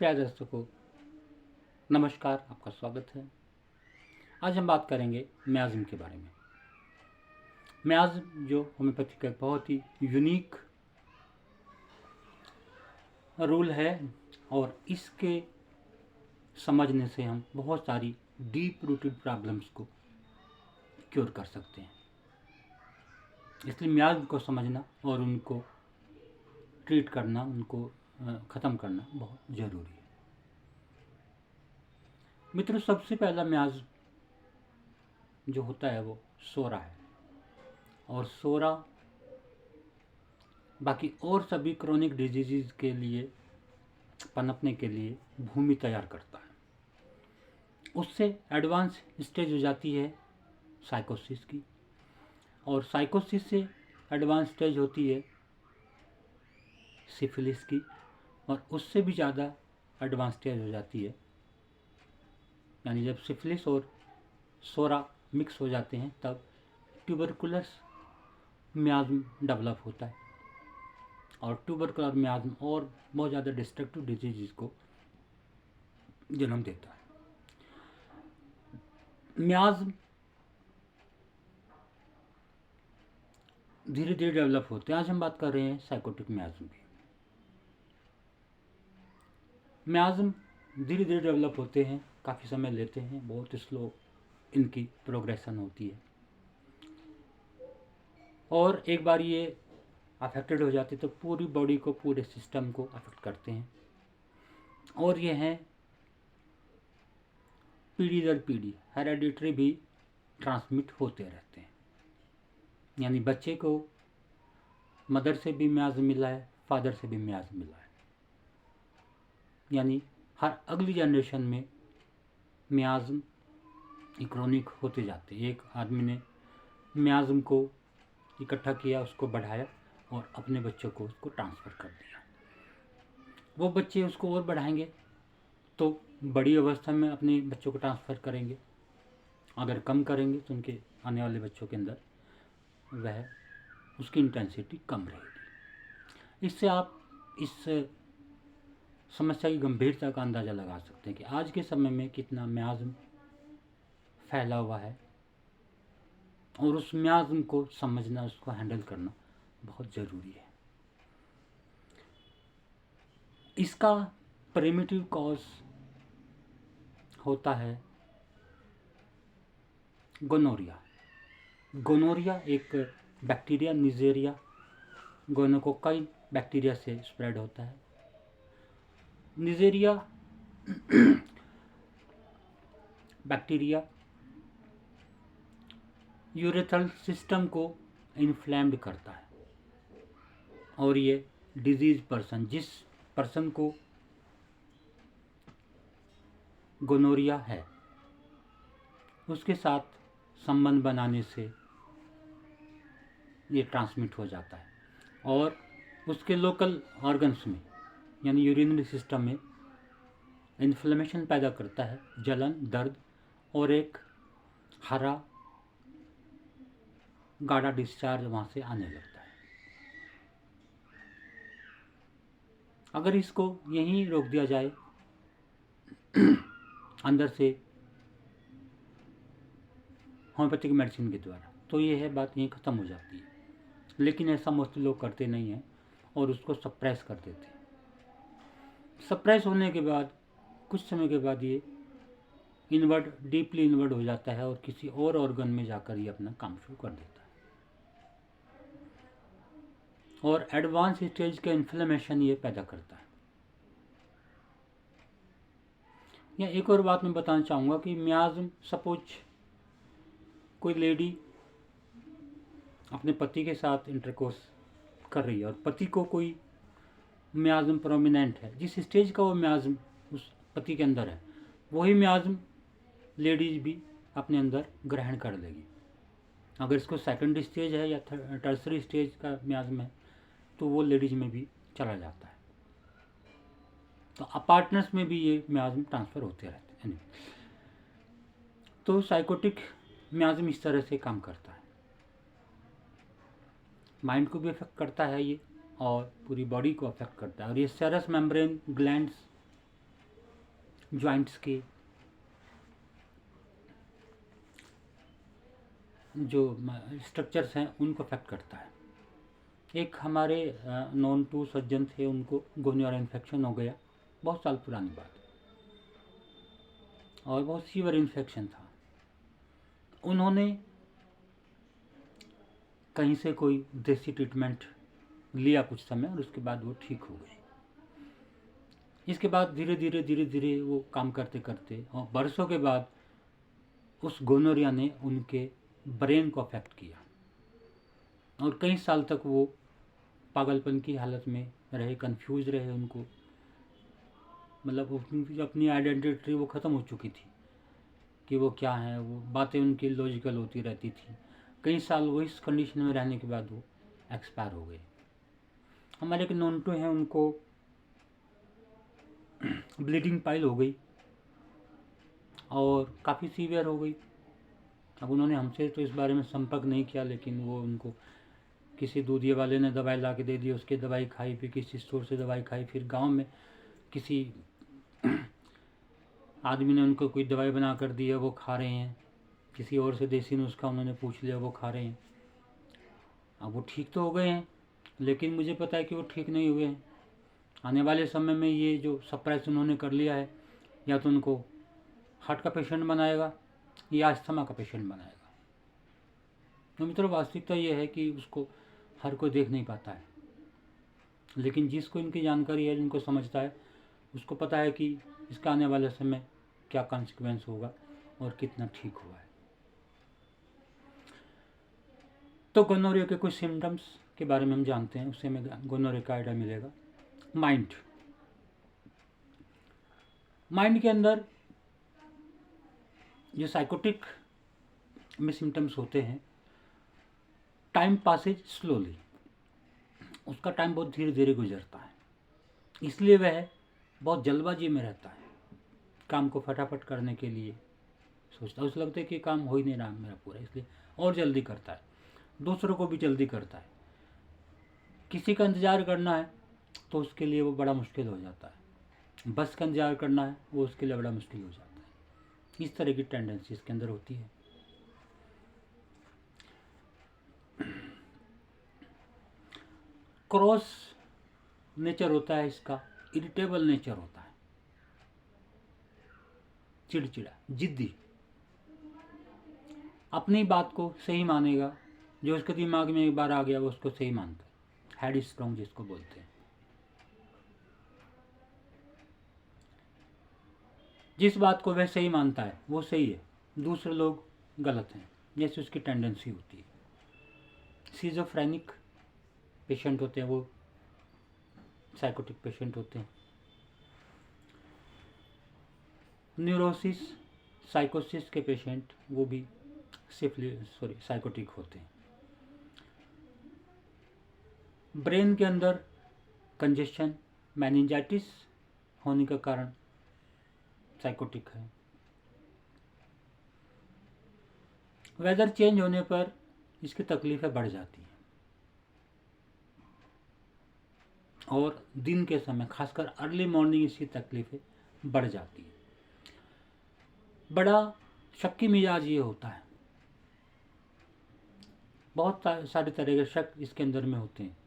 प्यारे दर्शकों, नमस्कार। आपका स्वागत है। आज हम बात करेंगे मियाज़्म के बारे में। मियाज़्म जो होम्योपैथी का एक बहुत ही यूनिक रूल है और इसके समझने से हम बहुत सारी डीप रूटेड प्रॉब्लम्स को क्योर कर सकते हैं। इसलिए मियाज़्म को समझना और उनको ट्रीट करना, उनको ख़त्म करना बहुत ज़रूरी है। मित्रों, सबसे पहला मियाज़्म जो होता है वो सोरा है, और सोरा बाकी और सभी क्रोनिक डिजीज़ के लिए पनपने के लिए भूमि तैयार करता है। उससे एडवांस स्टेज हो जाती है साइकोसिस की, और साइकोसिस से एडवांस स्टेज होती है सिफिलिस की, और उससे भी ज़्यादा एडवांस स्टेज हो जाती है, यानी जब सिफिलिस और सोरा मिक्स हो जाते हैं तब ट्यूबरकुलस मियाज़्म डेवलप होता है, और ट्यूबरकुलर मियाज़्म और बहुत ज़्यादा डिस्ट्रक्टिव डिजीज़ को जन्म देता है। मियाज़्म धीरे धीरे डेवलप होते हैं। आज हम बात कर रहे हैं साइकोटिक मियाज़्म की। मियाज़्म धीरे धीरे डेवलप होते हैं, काफ़ी समय लेते हैं, बहुत स्लो इनकी प्रोग्रेशन होती है, और एक बार ये अफेक्टेड हो जाते तो पूरी बॉडी को, पूरे सिस्टम को अफेक्ट करते हैं, और ये हैं पीढ़ी दर पीढ़ी हेरेडिटरी भी ट्रांसमिट होते रहते हैं। यानी बच्चे को मदर से भी मियाज़्म मिला है, फादर से भी मियाज़्म मिला है, यानी हर अगली जनरेशन में मियाज़्म क्रोनिक होते जाते हैं। एक आदमी ने मियाज़्म को इकट्ठा किया, उसको बढ़ाया और अपने बच्चों को उसको ट्रांसफ़र कर दिया। वो बच्चे उसको और बढ़ाएंगे तो बड़ी अवस्था में अपने बच्चों को ट्रांसफ़र करेंगे। अगर कम करेंगे तो उनके आने वाले बच्चों के अंदर वह उसकी इंटेंसिटी कम रहेगी। इससे आप इस समस्या की गंभीरता का अंदाज़ा लगा सकते हैं कि आज के समय में कितना मियाज़्म फैला हुआ है, और उस मियाज़्म को समझना, उसको हैंडल करना बहुत ज़रूरी है। इसका प्रिमिटिव कॉज होता है गोनोरिया। गोनोरिया एक बैक्टीरिया, निजेरिया गोनोकोकाई बैक्टीरिया से स्प्रेड होता है। निजेरिया बैक्टीरिया यूरेथ्रल सिस्टम को इन्फ्लेम्ड करता है, और ये डिजीज पर्सन, जिस पर्सन को गोनोरिया है, उसके साथ संबंध बनाने से ये ट्रांसमिट हो जाता है, और उसके लोकल ऑर्गन्स में यानी यूरिनरी सिस्टम में इन्फ्लेमेशन पैदा करता है, जलन, दर्द, और एक हरा गाढ़ा डिस्चार्ज वहाँ से आने लगता है। अगर इसको यहीं रोक दिया जाए अंदर से होम्योपैथिक मेडिसिन के द्वारा, तो ये है बात यहीं ख़त्म हो जाती है। लेकिन ऐसा मोस्टली लोग करते नहीं हैं और उसको सप्रेस कर देते हैं। सप्रेस होने के बाद कुछ समय के बाद ये इनवर्ड, डीपली इनवर्ड हो जाता है, और किसी और ऑर्गन में जाकर ये अपना काम शुरू कर देता है, और एडवांस स्टेज का इन्फ्लेमेशन ये पैदा करता है। या एक और बात मैं बताना चाहूँगा कि मियाज़्म, सपोज कोई लेडी अपने पति के साथ इंटरकोर्स कर रही है, और पति को कोई मियाज़्म प्रोमिनेंट है, जिस स्टेज का वो मियाज़्म उस पति के अंदर है, वही मियाज़्म लेडीज भी अपने अंदर ग्रहण कर लेगी। अगर इसको सेकंड स्टेज है या टर्सरी स्टेज का मियाज़्म है तो वो लेडीज में भी चला जाता है। तो पार्टनर्स में भी ये मियाज़्म ट्रांसफ़र होते रहते हैं। तो साइकोटिक मियाज़्म इस तरह से काम करता है, माइंड को भी अफेक्ट करता है ये, और पूरी बॉडी को अफेक्ट करता है, और ये सेरस मेम्ब्रेन ग्लैंड्स जॉइंट्स के जो स्ट्रक्चर्स हैं उनको अफेक्ट करता है। एक हमारे नॉन टू सज्जन थे, उनको गोनियोरा इन्फेक्शन हो गया, बहुत साल पुरानी बात, और बहुत सीवियर इन्फेक्शन था। उन्होंने कहीं से कोई देसी ट्रीटमेंट लिया कुछ समय, और उसके बाद वो ठीक हो गए। इसके बाद धीरे धीरे वो काम करते करते और बरसों के बाद उस गोनोरिया ने उनके ब्रेन को अफेक्ट किया, और कई साल तक वो पागलपन की हालत में रहे, कंफ्यूज रहे। उनको मतलब उनकी अपनी आइडेंटिटी वो ख़त्म हो चुकी थी कि वो क्या है, वो बातें उनकी लॉजिकल होती रहती थी। कई साल वो इस कंडीशन में रहने के बाद वो एक्सपायर हो गए। हमारे एक नॉन टू हैं, उनको ब्लीडिंग पाइल हो गई और काफ़ी सीवियर हो गई। अब उन्होंने हमसे तो इस बारे में संपर्क नहीं किया, लेकिन वो उनको किसी दूधिया वाले ने दवाई ला के दे दी, उसकी दवाई खाई, फिर किसी स्टोर से दवाई खाई, फिर गांव में किसी आदमी ने उनको कोई दवाई बना कर दी है, वो खा रहे हैं। किसी और से देसी नुस्खा उन्होंने पूछ लिया, वो खा रहे हैं। अब वो ठीक तो हो गए हैं, लेकिन मुझे पता है कि वो ठीक नहीं हुए हैं। आने वाले समय में ये जो सप्रेस उन्होंने कर लिया है, या तो उनको हार्ट का पेशेंट बनाएगा या अस्थमा का पेशेंट बनाएगा। तो मित्रों, वास्तविकता ये है कि उसको हर कोई देख नहीं पाता है, लेकिन जिसको इनकी जानकारी है, जिनको समझता है, उसको पता है कि इसका आने वाले समय क्या कॉन्सिक्वेंस होगा और कितना ठीक हुआ है। तो गोनोरिया के कुछ सिम्टम्स के बारे में हम जानते हैं, उससे हमें गोनोरिया का आइडिया मिलेगा। माइंड के अंदर जो साइकोटिक में सिम्टम्स होते हैं, टाइम पासेज स्लोली, उसका टाइम बहुत धीरे धीरे गुजरता है, इसलिए वह बहुत जल्दबाजी में रहता है। काम को फटाफट करने के लिए सोचता है, उसे लगता है कि काम हो ही नहीं रहा मेरा पूरा, इसलिए और जल्दी करता है। दूसरों को भी जल्दी करता है। किसी का इंतज़ार करना है तो उसके लिए वो बड़ा मुश्किल हो जाता है। बस का इंतज़ार करना है, वो उसके लिए बड़ा मुश्किल हो जाता है। इस तरह की टेंडेंसी इसके अंदर होती है। क्रॉस नेचर होता है इसका, इरिटेबल नेचर होता है, चिड़चिड़ा, जिद्दी, अपनी बात को सही मानेगा। जो उसके दिमाग में एक बार आ गया वो उसको सही मानता है, हेड स्ट्रॉन्ग जिसको बोलते हैं। जिस बात को वह सही मानता है वो सही है, दूसरे लोग गलत हैं, जैसे उसकी टेंडेंसी होती है। सिजोफ्रेनिक पेशेंट होते हैं, वो साइकोटिक पेशेंट होते हैं। न्यूरोसिस, साइकोसिस के पेशेंट वो भी साइकोटिक होते हैं। ब्रेन के अंदर कंजेशन, मेनिंजाइटिस होने का कारण साइकोटिक है। वेदर चेंज होने पर इसकी तकलीफ़ें बढ़ जाती हैं, और दिन के समय खासकर अर्ली मॉर्निंग इसकी तकलीफ़ें बढ़ जाती हैं। बड़ा शक्की मिजाज ये होता है, बहुत सारे तरह के शक इसके अंदर में होते हैं।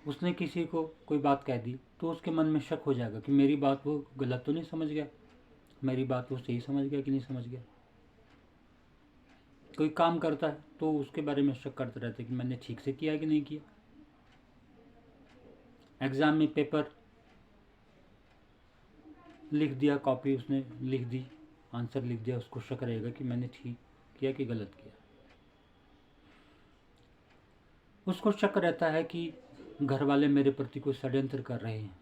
उसने किसी को कोई बात कह दी तो उसके मन में शक हो जाएगा कि मेरी बात वो गलत तो नहीं समझ गया, मेरी बात वो सही समझ गया कि नहीं समझ गया। कोई काम करता है तो उसके बारे में शक करते रहते कि मैंने ठीक से किया कि नहीं किया। एग्ज़ाम में पेपर लिख दिया, कॉपी उसने लिख दी, आंसर लिख दिया, उसको शक रहेगा कि मैंने ठीक किया कि गलत किया। उसको शक रहता है कि घर वाले मेरे प्रति कोई षड्यंत्र कर रहे हैं।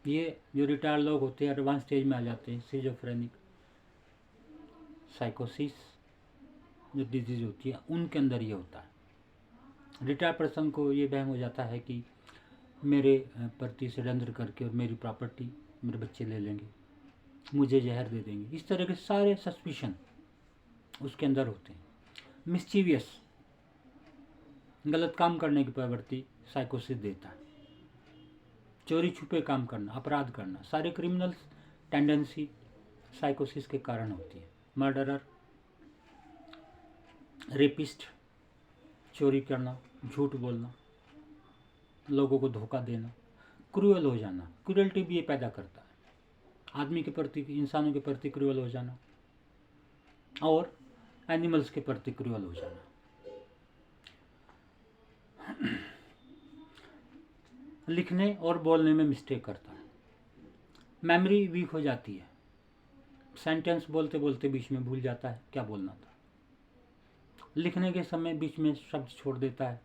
ये जो रिटायर्ड लोग होते हैं एडवांस स्टेज में आ जाते हैं, सिजोफ्रेनिक, साइकोसिस जो डिजीज होती है उनके अंदर ये होता है। रिटायर्ड पर्सन को ये वहम हो जाता है कि मेरे प्रति षड्यंत्र करके और मेरी प्रॉपर्टी मेरे बच्चे ले लेंगे, मुझे जहर दे देंगे। इस तरह के सारे सस्पिशन उसके अंदर होते हैं। मिस्चीवियस, गलत काम करने की प्रवृत्ति साइकोसिस देता है। चोरी छुपे काम करना, अपराध करना, सारे क्रिमिनल्स टेंडेंसी साइकोसिस के कारण होती है। मर्डरर, रेपिस्ट, चोरी करना, झूठ बोलना, लोगों को धोखा देना, क्रूअल हो जाना, क्रूअल्टी भी ये पैदा करता है। आदमी के प्रति, इंसानों के प्रति क्रूअल हो जाना और एनिमल्स के प्रति क्रूअल हो जाना। लिखने और बोलने में मिस्टेक करता है। मेमोरी वीक हो जाती है। सेंटेंस बोलते बोलते बीच में भूल जाता है क्या बोलना था। लिखने के समय बीच में शब्द छोड़ देता है।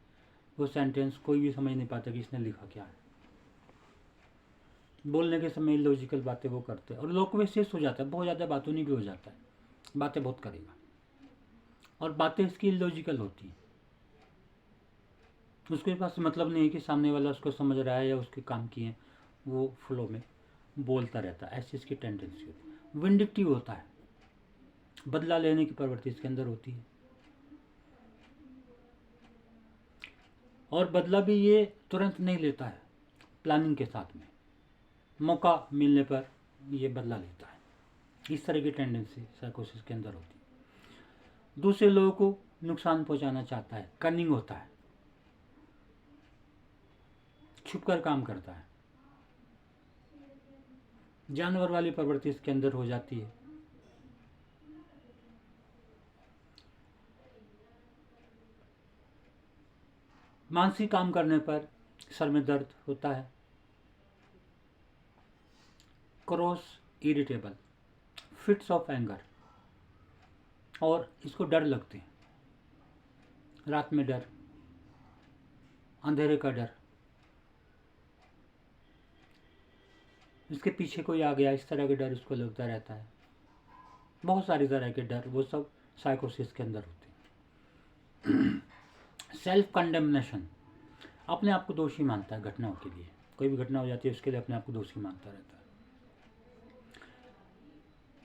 वो सेंटेंस कोई भी समझ नहीं पाता कि इसने लिखा क्या है। बोलने के समय लॉजिकल बातें वो करते हैं और लोकवेशियस हो जाता है, बहुत ज़्यादा बातूनी भी हो जाता है, बातें बहुत करेगा और बातें इसकी इलॉजिकल होती हैं। उसके पास मतलब नहीं है कि सामने वाला उसको समझ रहा है या उसके काम किए हैं, वो फ्लो में बोलता रहता है, ऐसी इसकी टेंडेंसी होती है। विंडिक्टिव होता है, बदला लेने की प्रवृत्ति इसके अंदर होती है और बदला भी ये तुरंत नहीं लेता है, प्लानिंग के साथ में मौका मिलने पर ये बदला लेता है। इस तरह की टेंडेंसी साइकोसिस के अंदर होती है। दूसरे लोगों को नुकसान पहुंचाना चाहता है, कनिंग होता है, छुपकर काम करता है। जानवर वाली प्रवृत्ति इसके अंदर हो जाती है। मानसिक काम करने पर सर में दर्द होता है। Cross irritable, fits of anger, और इसको डर लगते हैं। रात में डर, अंधेरे का डर, इसके पीछे कोई आ गया, इस तरह के डर इसको लगता रहता है। बहुत सारी तरह के डर, वो सब साइकोसिस के अंदर होते हैं। सेल्फ कंडेमनेशन, अपने आप को दोषी मानता है घटनाओं के लिए। कोई भी घटना हो जाती है उसके लिए अपने आप को दोषी मानता रहता है।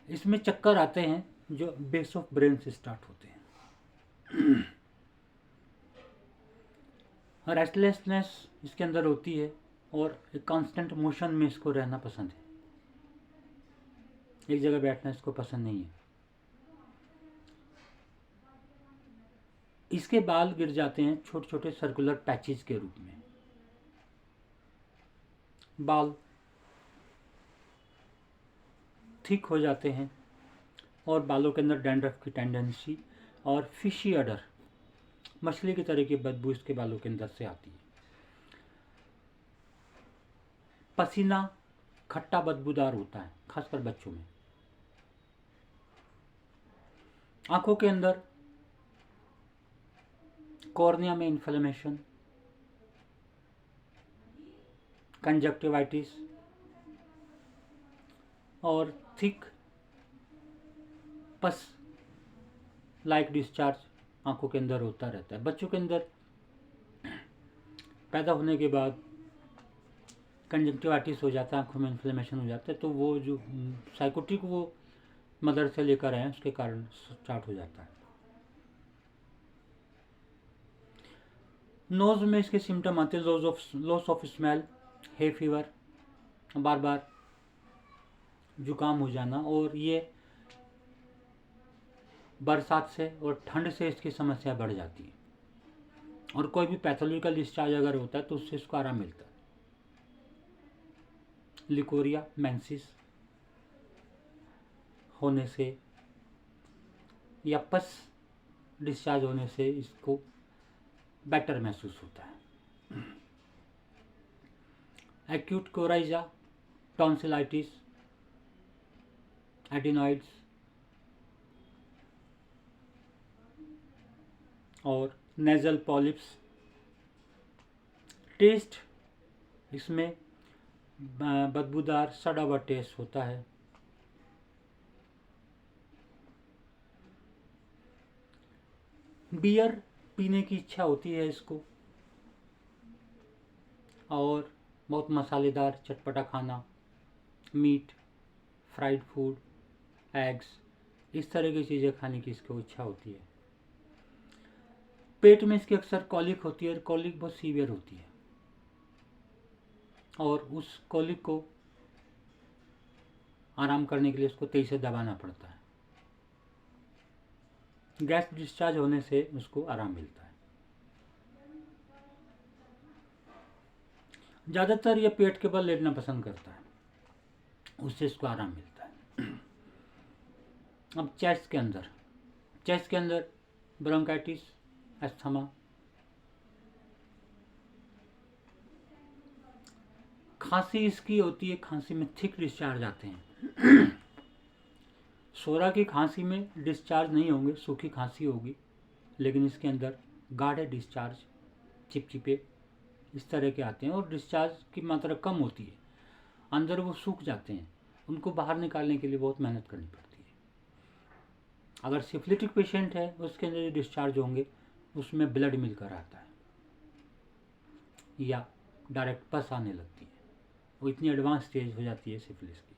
इसमें चक्कर आते हैं जो बेस ऑफ ब्रेन से स्टार्ट होते हैं। रेस्टलेसनेस इसके अंदर होती है और एक कांस्टेंट मोशन में इसको रहना पसंद है, एक जगह बैठना इसको पसंद नहीं है। इसके बाल गिर जाते हैं छोटे छोटे सर्कुलर पैचेस के रूप में। बाल थिक हो जाते हैं और बालों के अंदर डैंड्रफ की टेंडेंसी और फिशी अडर, मछली की तरह की बदबू इसके बालों के अंदर से आती है। पसीना खट्टा बदबूदार होता है, खासकर बच्चों में। आंखों के अंदर कॉर्निया में इन्फ्लेमेशन, कंजक्टिवाइटिस और थिक पस लाइक डिस्चार्ज आंखों के अंदर होता रहता है। बच्चों के अंदर पैदा होने के बाद कंजक्टिवाइटिस हो जाता है, आंखों में इन्फ्लेमेशन हो जाता है, तो वो जो साइकोटिक वो मदर से लेकर आए उसके कारण स्टार्ट हो जाता है। नोज में इसके सिम्टम आते हैं, loss of smell, hay fever, बार बार जुकाम हो जाना, और ये बरसात से और ठंड से इसकी समस्या बढ़ जाती है। और कोई भी पैथोलॉजिकल डिस्चार्ज अगर होता है तो उससे इसको आराम मिलता है। लिकोरिया मेंसिस होने से या पस डिस्चार्ज होने से इसको बेटर महसूस होता है। एक्यूट कोराइजा, टॉन्सिलाइटिस, एडिनॉइड्स और नेजल पॉलिप्स। टेस्ट इसमें बदबूदार सड़ा हुआ टेस्ट होता है। बियर पीने की इच्छा होती है इसको, और बहुत मसालेदार चटपटा खाना, मीट, फ्राइड फूड, एग्स, इस तरह की चीज़ें खाने की इसको इच्छा होती है। पेट में इसकी अक्सर कॉलिक होती है और कॉलिक बहुत सीवियर होती है, और उस कॉलिक को आराम करने के लिए उसको तेजी से दबाना पड़ता है। गैस डिस्चार्ज होने से उसको आराम मिलता है। ज़्यादातर ये पेट के बल लेटना पसंद करता है, उससे इसको आराम मिलता है। अब चेस्ट के अंदर ब्रोंकाइटिस, अस्थमा, खांसी इसकी होती है, खांसी में थिक डिस्चार्ज आते हैं। सोरा की खांसी में डिस्चार्ज नहीं होंगे, सूखी खांसी होगी, लेकिन इसके अंदर गाढ़े डिस्चार्ज, चिपचिपे इस तरह के आते हैं और डिस्चार्ज की मात्रा कम होती है, अंदर वो सूख जाते हैं, उनको बाहर निकालने के लिए बहुत मेहनत करनी पड़ती है। अगर सिफिलिटिक पेशेंट है उसके अंदर जो डिस्चार्ज होंगे उसमें ब्लड मिलकर आता है या डायरेक्ट पस आने लगती है, वो इतनी एडवांस स्टेज हो जाती है सिफिलिस की।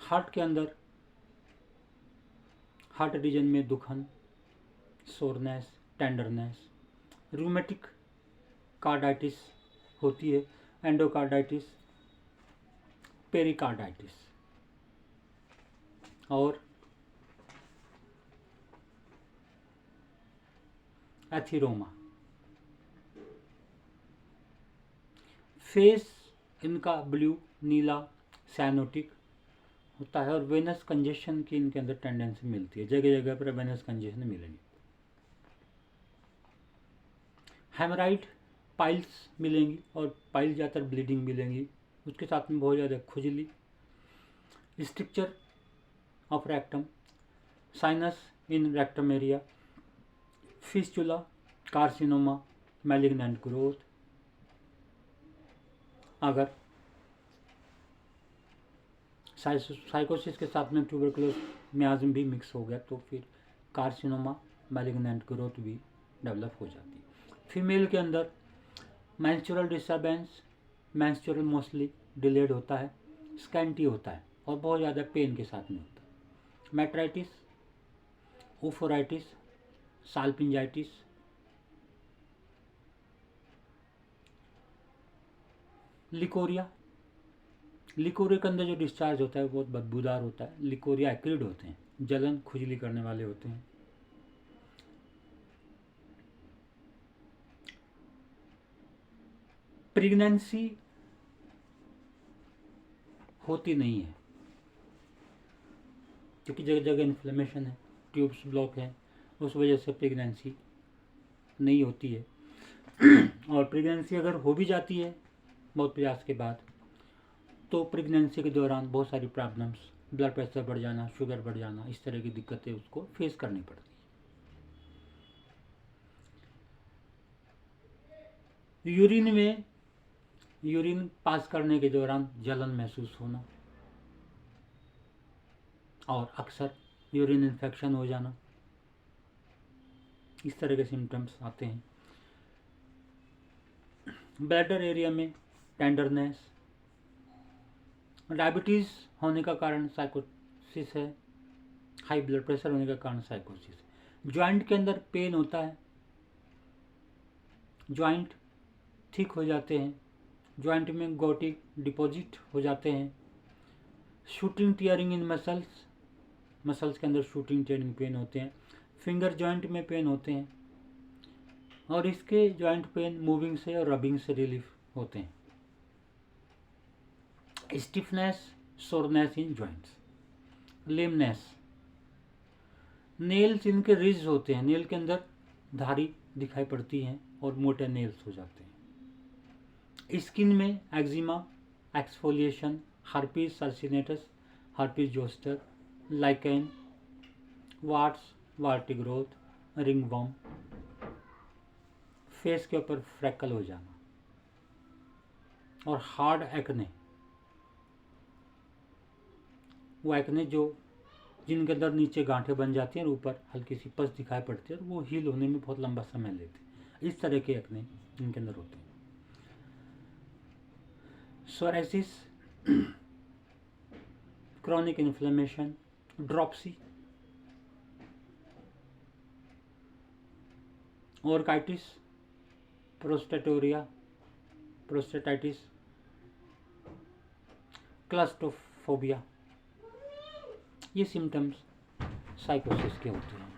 हार्ट के अंदर हार्ट रीजन में दुखन, सोरनेस, टेंडरनेस, रूमेटिक कार्डाइटिस होती है, एंडोकार्डाइटिस, पेरिकार्डाइटिस और एथिरोमा। फेस इनका ब्लू, नीला, साइनोटिक होता है और वेनस कंजेशन की इनके अंदर टेंडेंसी मिलती है, जगह जगह पर वेनस कंजेशन मिलेंगे। हेमराइड, पाइल्स मिलेंगी और पाइल ज़्यादातर ब्लीडिंग मिलेंगी, उसके साथ में बहुत ज़्यादा खुजली, stricture of rectum, sinus in rectum area, fistula, carcinoma, malignant growth. अगर साइकोसिस के साथ में ट्यूबरकुलोस मियाज्म भी मिक्स हो गया तो फिर कार्सिनोमा, मैलिग्नेंट ग्रोथ भी डेवलप हो जाती है। फीमेल के अंदर menstrual disturbance, menstrual mostly delayed होता है, स्कैंटी होता है और बहुत ज़्यादा पेन के साथ में होता है। मेट्राइटिस, ओफोराइटिस, साल्पिंजाइटिस, लिकोरिया के अंदर जो डिस्चार्ज होता है वो बहुत बदबूदार होता है। लिकोरिया एक्रिड होते हैं, जलन खुजली करने वाले होते हैं। प्रेगनेंसी होती नहीं है क्योंकि जगह जगह इन्फ्लेमेशन है, ट्यूब्स ब्लॉक है, उस वजह से प्रेगनेंसी नहीं होती है। और प्रेगनेंसी अगर हो भी जाती है बहुत प्रयास के बाद तो प्रेगनेंसी के दौरान बहुत सारी प्रॉब्लम्स, ब्लड प्रेशर बढ़ जाना, शुगर बढ़ जाना, इस तरह की दिक्कतें उसको फेस करनी पड़ती है। यूरिन पास करने के दौरान जलन महसूस होना और अक्सर यूरिन इन्फेक्शन हो जाना, इस तरह के सिम्टम्स आते हैं। ब्लैडर एरिया में टेंडरनेस, डायबिटीज़ होने का कारण साइकोसिस है, हाई ब्लड प्रेशर होने का कारण साइकोसिस है। जॉइंट के अंदर पेन होता है, जॉइंट थिक हो जाते हैं, जॉइंट में गॉटी डिपॉजिट हो जाते हैं। शूटिंग टियरिंग इन मसल्स के अंदर शूटिंग टियरिंग पेन होते हैं। फिंगर जॉइंट में पेन होते हैं और इसके जॉइंट पेन मूविंग से और रबिंग से रिलीफ होते हैं। Stiffness, soreness in joints, lameness, nails इनके रिज होते हैं, नेल के अंदर धारी दिखाई पड़ती हैं और मोटे नेल्स हो जाते हैं। स्किन में eczema, exfoliation, herpes circinatus, herpes zoster, lichen, warts, warty growth, ringworm, face के ऊपर फ्रैकल हो जाना और हार्ड एक्ने, वो एक्ने जो जिनके अंदर नीचे गांठें बन जाती हैं और ऊपर हल्की सी पस दिखाई पड़ती है और वो हील होने में बहुत लंबा समय लेते हैं, इस तरह के एक्ने इनके अंदर होते हैं। Psoriasis, chronic inflammation, dropsy, orchitis, prostatorrhoea, prostatitis, claustrophobia, ये सिम्टम्स साइकोसिस के होते हैं।